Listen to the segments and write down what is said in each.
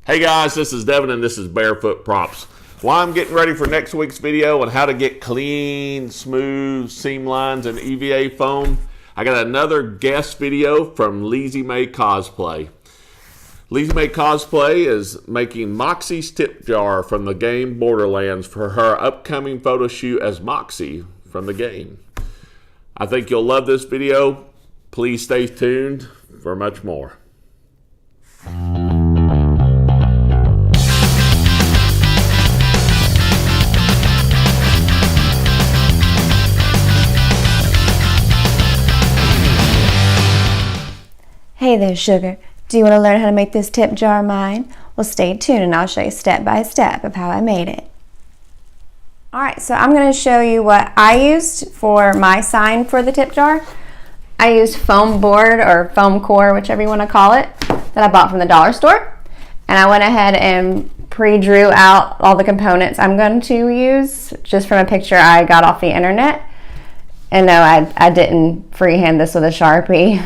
Hey guys, this is Devin and this is Barefoot Props. While I'm getting ready for next week's video on how to get clean, smooth seam lines and EVA foam, I got another guest video from Lizzie May Cosplay. Lizzie May Cosplay is making Moxxi's tip jar from the game Borderlands for her upcoming photo shoot as Moxxi from the game. I think you'll love this video. Please stay tuned for much more. Hey there, sugar. Do you want to learn how to make this tip jar of mine? Well, stay tuned and I'll show you step by step of how I made it. Alright, so I'm going to show you what I used for my sign for the tip jar. I used foam board or foam core, whichever you want to call it, that I bought from the dollar store. And I went ahead and pre-drew out all the components I'm going to use just from a picture I got off the internet. And no, I didn't freehand this with a Sharpie.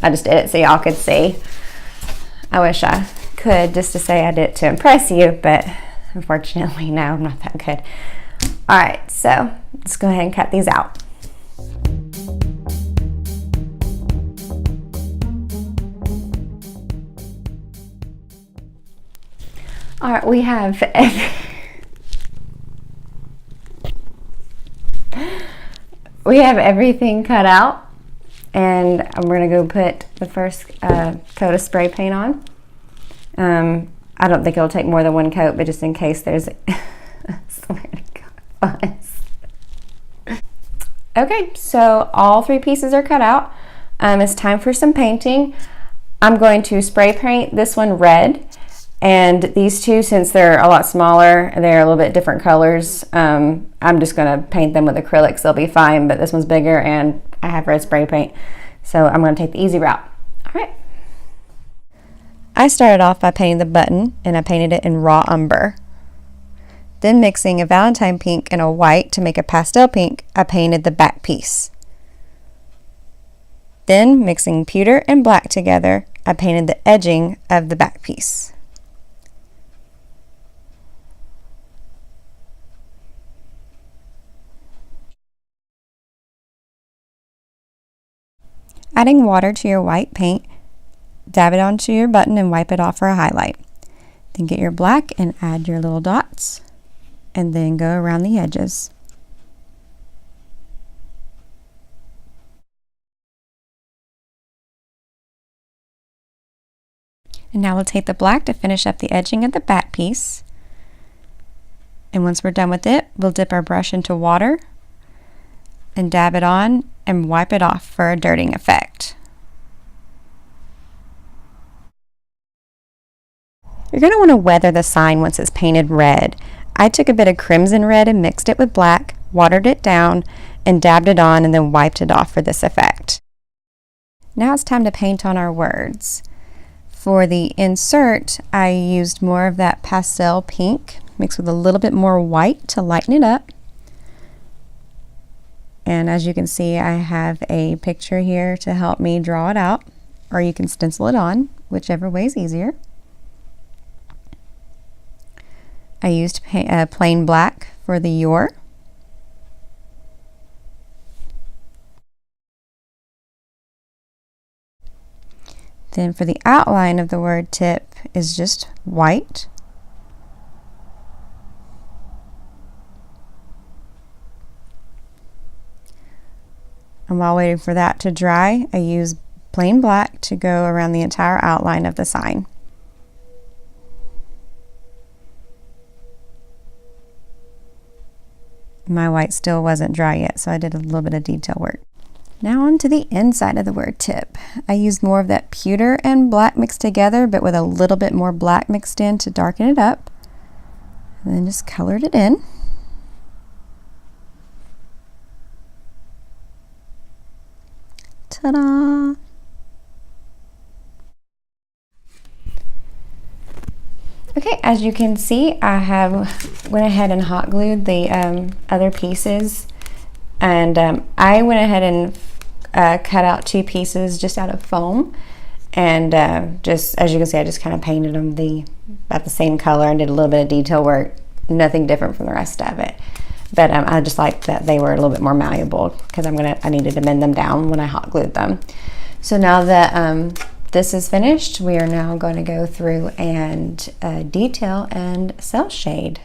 I just did it so y'all could see. I wish I could just to say I did it to impress you, but unfortunately, no, I'm not that good. All right, so let's go ahead and cut these out. All right, we have everything cut out. And I'm going to go put the first coat of spray paint on. I don't think it'll take more than one coat, but just in case there's I swear to God, fuzz. Okay, so all three pieces are cut out. It's time for some painting. I'm going to spray paint this one red, and these two, since they're a lot smaller, they're a little bit different colors. I'm just going to paint them with acrylics. They'll be fine, but this one's bigger and I have red spray paint, so I'm going to take the easy route. All right. I started off by painting the button, and I painted it in raw umber. Then, mixing a Valentine pink and a white to make a pastel pink, I painted the back piece. Then, mixing pewter and black together, I painted the edging of the back piece. Adding water to your white paint, dab it onto your button and wipe it off for a highlight. Then get your black and add your little dots, and then go around the edges. And now we'll take the black to finish up the edging of the back piece. And once we're done with it, we'll dip our brush into water and dab it on and wipe it off for a dirting effect. You're going to want to weather the sign once it's painted red. I took a bit of crimson red and mixed it with black, watered it down, and dabbed it on and then wiped it off for this effect. Now it's time to paint on our words. For the insert, I used more of that pastel pink mixed with a little bit more white to lighten it up. And as you can see, I have a picture here to help me draw it out, or you can stencil it on, whichever way is easier. I used plain black for the your. Then for the outline of the word tip is just white. And while waiting for that to dry, I use plain black to go around the entire outline of the sign. My white still wasn't dry yet, so I did a little bit of detail work. Now on to the inside of the word tip. I used more of that pewter and black mixed together, but with a little bit more black mixed in to darken it up. And then just colored it in. Ta-da! Okay, as you can see, I went ahead and hot glued the other pieces, and I went ahead and cut out two pieces just out of foam, And just as you can see, I just kind of painted them about the same color and did a little bit of detail work. Nothing different from the rest of it. But I just liked that they were a little bit more malleable because I needed to bend them down when I hot glued them. So now that this is finished, we are now going to go through and detail and cell shade.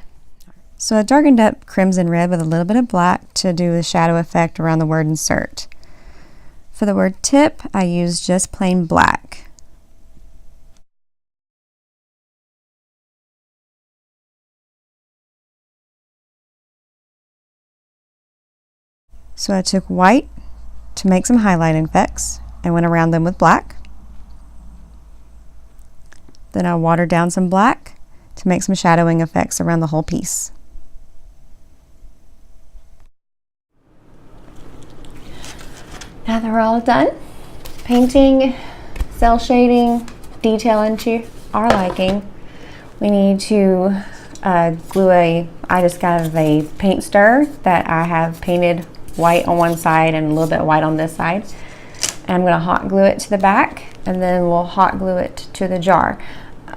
So I darkened up crimson red with a little bit of black to do a shadow effect around the word insert. For the word tip, I used just plain black. So I took white to make some highlighting effects and went around them with black. Then I watered down some black to make some shadowing effects around the whole piece. Now that we're all done painting, cell shading, detailing to our liking, we need to glue I just got a paint stir that I have painted white on one side and a little bit white on this side. And I'm going to hot glue it to the back, and then we'll hot glue it to the jar.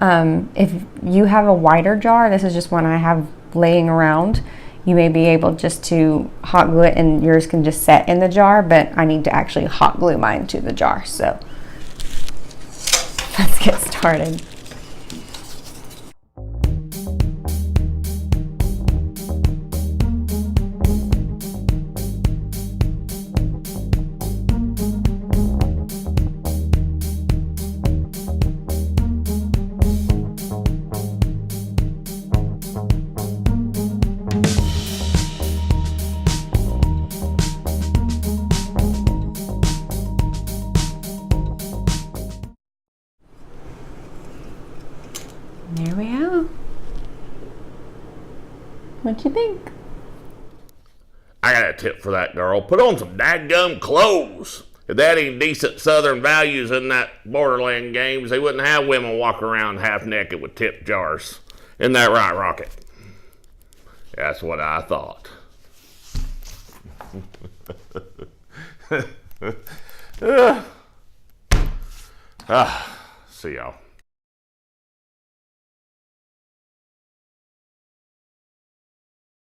If you have a wider jar, this is just one I have laying around, you may be able just to hot glue it and yours can just set in the jar, but I need to actually hot glue mine to the jar. So let's get started. There we are. What you think? I got a tip for that girl. Put on some dadgum clothes. If they had any decent Southern values in that Borderlands games, they wouldn't have women walk around half naked with tip jars. Isn't that right, Rocket? That's what I thought. See y'all.